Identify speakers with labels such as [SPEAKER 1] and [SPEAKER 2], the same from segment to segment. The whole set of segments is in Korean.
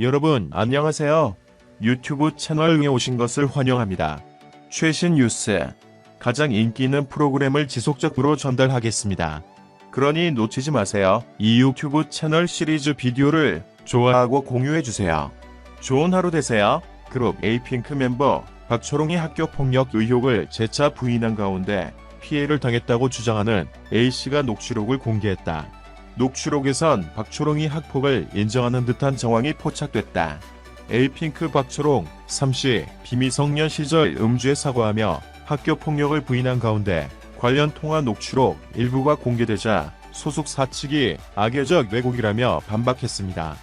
[SPEAKER 1] 여러분 안녕하세요. 유튜브 채널에 오신 것을 환영합니다. 최신 뉴스, 가장 인기 있는 프로그램을 지속적으로 전달하겠습니다. 그러니 놓치지 마세요. 이 유튜브 채널 시리즈 비디오를 좋아하고 공유해주세요. 좋은 하루 되세요. 그룹 에이핑크 멤버 박초롱이 학교 폭력 의혹을 재차 부인한 가운데 피해를 당했다고 주장하는 A씨가 녹취록을 공개했다. 녹취록에선 박초롱이 학폭을 인정하는 듯한 정황이 포착됐다. 에이핑크 박초롱 3씨 비미성년 시절 음주에 사과하며 학교 폭력을 부인한 가운데 관련 통화 녹취록 일부가 공개되자 소속사 측이 악의적 왜곡이라며 반박했습니다.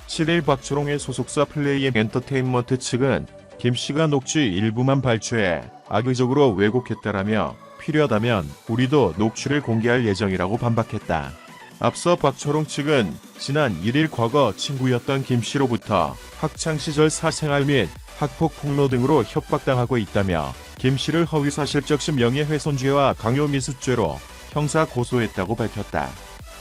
[SPEAKER 1] 7일 박초롱의 소속사 플레이엠 엔터테인먼트 측은 김씨가 녹취 일부만 발췌해 악의적으로 왜곡했다라며 필요하다면 우리도 녹취를 공개할 예정이라고 반박했다. 앞서 박초롱 측은 지난 1일 과거 친구였던 김씨로부터 학창시절 사생활 및 학폭 폭로 등으로 협박당하고 있다며 김씨를 허위사실적시 명예훼손죄와 강요미수죄로 형사 고소했다고 밝혔다.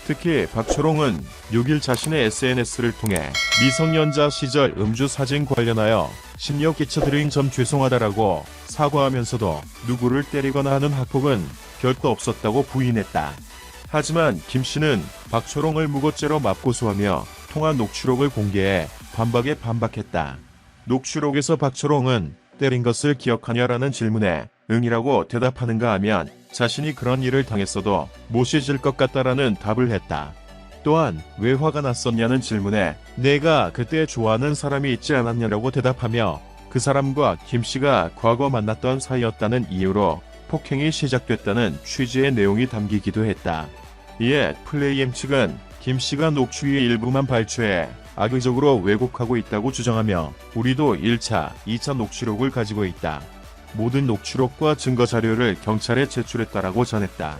[SPEAKER 1] 특히 박초롱은 6일 자신의 SNS를 통해 미성년자 시절 음주 사진 관련하여 심려 끼쳐드린 점 죄송하다라고 사과하면서도 누구를 때리거나 하는 학폭은 결코 없었다고 부인했다. 하지만 김씨는 박초롱을 무고죄로 맞고소하며 통화 녹취록을 공개해 반박에 반박했다. 녹취록에서 박초롱은 때린 것을 기억하냐라는 질문에 응이라고 대답하는가 하면 자신이 그런 일을 당했어도 못 잊을 것 같다라는 답을 했다. 또한 왜 화가 났었냐는 질문에 내가 그때 좋아하는 사람이 있지 않았냐라고 대답하며 그 사람과 김씨가 과거 만났던 사이였다는 이유로 폭행이 시작됐다는 취지의 내용이 담기기도 했다. 이에 플레이엠 측은 김씨가 녹취의 일부만 발췌해 악의적으로 왜곡하고 있다고 주장하며 우리도 1차, 2차 녹취록을 가지고 있다. 모든 녹취록과 증거 자료를 경찰에 제출했다라고 전했다.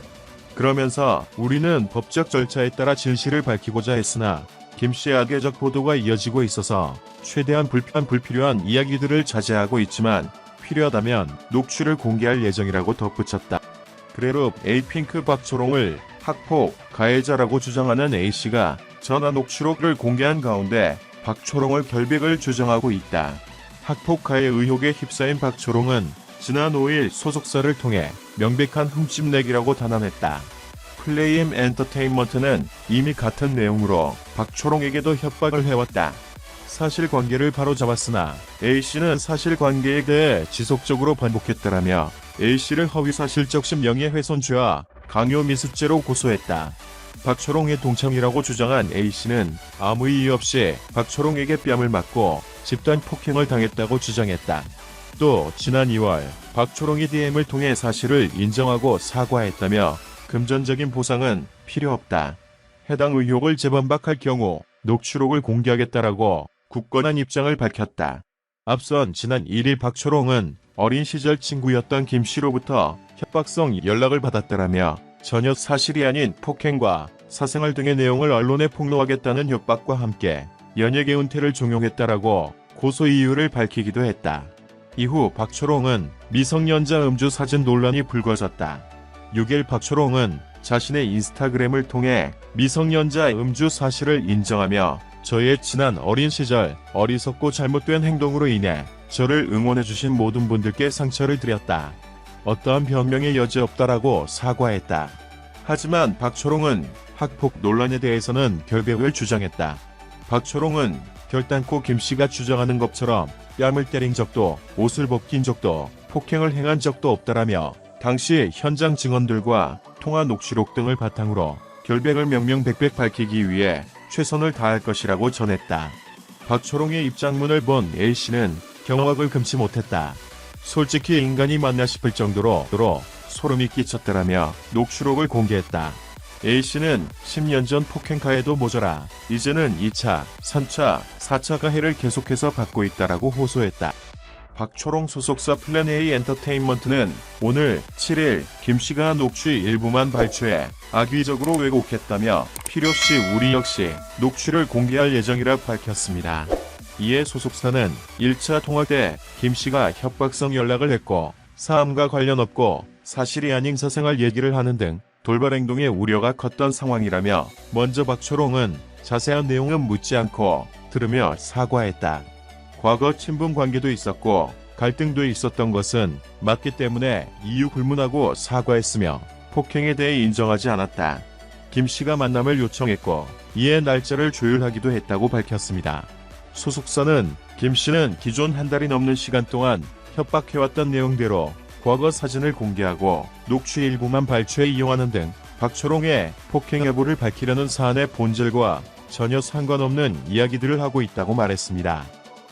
[SPEAKER 1] 그러면서 우리는 법적 절차에 따라 진실을 밝히고자 했으나 김씨의 악의적 보도가 이어지고 있어서 최대한 불필요한 이야기들을 자제하고 있지만 필요하다면 녹취를 공개할 예정이라고 덧붙였다. 그래룹 에이핑크 박초롱을 학폭 가해자라고 주장하는 A씨가 전화 녹취록을 공개한 가운데 박초롱을 결백을 주장하고 있다. 학폭 가해 의혹에 휩싸인 박초롱은 지난 5일 소속사를 통해 명백한 흠집내기라고 단언했다. 플레이엠 엔터테인먼트는 이미 같은 내용으로 박초롱에게도 협박을 해왔다. 사실관계를 바로잡았으나 A씨는 사실관계에 대해 지속적으로 반복했다라며 A씨를 허위사실적시 명예훼손죄와 강요미수죄로 고소했다. 박초롱의 동창이라고 주장한 A씨는 아무 이유 없이 박초롱에게 뺨을 맞고 집단 폭행을 당했다고 주장했다. 또 지난 2월 박초롱이 DM을 통해 사실을 인정하고 사과했다며 금전적인 보상은 필요 없다. 해당 의혹을 재반박할 경우 녹취록을 공개하겠다라고 굳건한 입장을 밝혔다. 앞선 지난 1일 박초롱은 어린 시절 친구였던 김씨로부터 협박성 연락을 받았다라며 전혀 사실이 아닌 폭행과 사생활 등의 내용을 언론에 폭로하겠다는 협박과 함께 연예계 은퇴를 종용했다라고 고소 이유를 밝히기도 했다. 이후 박초롱은 미성년자 음주 사진 논란이 불거졌다. 6일 박초롱은 자신의 인스타그램을 통해 미성년자 음주 사실을 인정하며 저의 지난 어린 시절 어리석고 잘못된 행동으로 인해 저를 응원해주신 모든 분들께 상처를 드렸다. 어떠한 변명의 여지 없다라고 사과했다. 하지만 박초롱은 학폭 논란에 대해서는 결백을 주장했다. 박초롱은 결단코 김씨가 주장하는 것처럼 뺨을 때린 적도 옷을 벗긴 적도 폭행을 행한 적도 없다라며 당시 현장 증언들과 통화 녹취록 등을 바탕으로 결백을 명명백백 밝히기 위해 최선을 다할 것이라고 전했다. 박초롱의 입장문을 본 A씨는 경악을 금치 못했다. 솔직히 인간이 맞나 싶을 정도로 소름이 끼쳤다라며 녹취록을 공개했다. A씨는 10년 전 폭행 가해도 모자라 이제는 2차, 3차, 4차 가해를 계속해서 받고 있다라고 호소했다. 박초롱 소속사 플랜 A 엔터테인먼트는 오늘 7일 김씨가 녹취 일부만 발췌해 악의적으로 왜곡했다며 필요시 우리 역시 녹취를 공개할 예정이라 밝혔습니다. 이에 소속사는 1차 통화 때 김씨가 협박성 연락을 했고 사암과 관련 없고 사실이 아닌 사생활 얘기를 하는 등 돌발 행동에 우려가 컸던 상황이라며 먼저 박초롱은 자세한 내용은 묻지 않고 들으며 사과했다. 과거 친분 관계도 있었고 갈등도 있었던 것은 맞기 때문에 이유 불문하고 사과했으며 폭행에 대해 인정하지 않았다. 김 씨가 만남을 요청했고 이에 날짜를 조율하기도 했다고 밝혔습니다. 소속사는 김 씨는 기존 한 달이 넘는 시간 동안 협박해왔던 내용대로 과거 사진을 공개하고 녹취 일부만 발췌해 이용하는 등 박초롱의 폭행 여부를 밝히려는 사안의 본질과 전혀 상관없는 이야기들을 하고 있다고 말했습니다.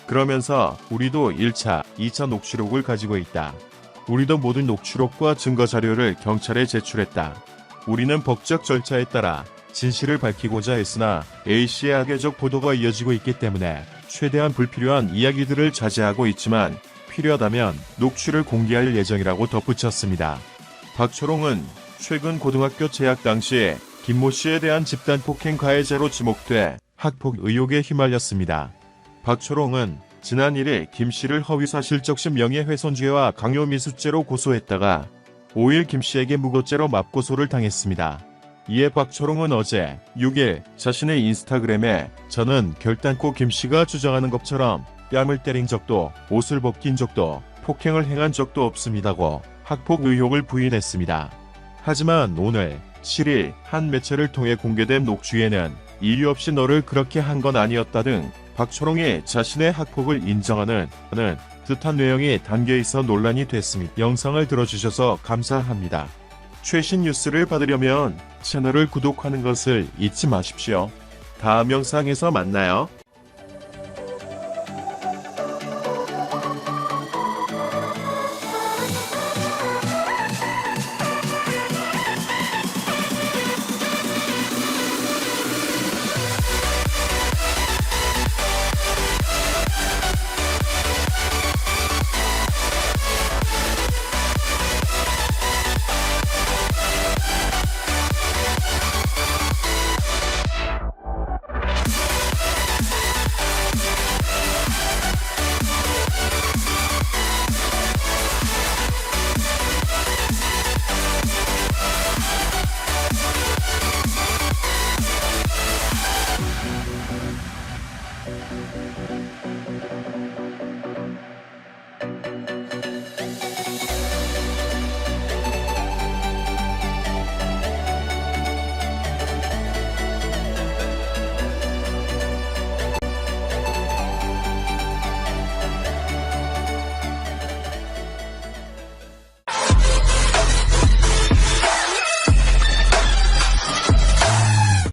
[SPEAKER 1] 그러면서 우리도 1차, 2차 녹취록을 가지고 있다. 우리도 모든 녹취록과 증거 자료를 경찰에 제출했다. 우리는 법적 절차에 따라 진실을 밝히고자 했으나 A씨의 악의적 보도가 이어지고 있기 때문에 최대한 불필요한 이야기들을 자제하고 있지만 필요하다면 녹취를 공개할 예정이라고 덧붙였습니다. 박초롱은 최근 고등학교 재학 당시 김모 씨에 대한 집단 폭행 가해자로 지목돼 학폭 의혹에 휘말렸습니다. 박초롱은 지난 1일 김 씨를 허위사실적시 명예훼손죄와 강요미수죄로 고소했다가 5일 김 씨에게 무고죄로 맞고소를 당했습니다. 이에 박초롱은 어제 6일 자신의 인스타그램에 저는 결단코 김 씨가 주장하는 것처럼 뺨을 때린 적도 옷을 벗긴 적도 폭행을 행한 적도 없습니다고 학폭 의혹을 부인했습니다. 하지만 오늘 7일 한 매체를 통해 공개된 녹취에는 이유 없이 너를 그렇게 한 건 아니었다 등 박초롱이 자신의 학폭을 인정하는 듯한 내용이 담겨 있어 논란이 됐습니다. 영상을 들어주셔서 감사합니다. 최신 뉴스를 받으려면 채널을 구독하는 것을 잊지 마십시오. 다음 영상에서 만나요.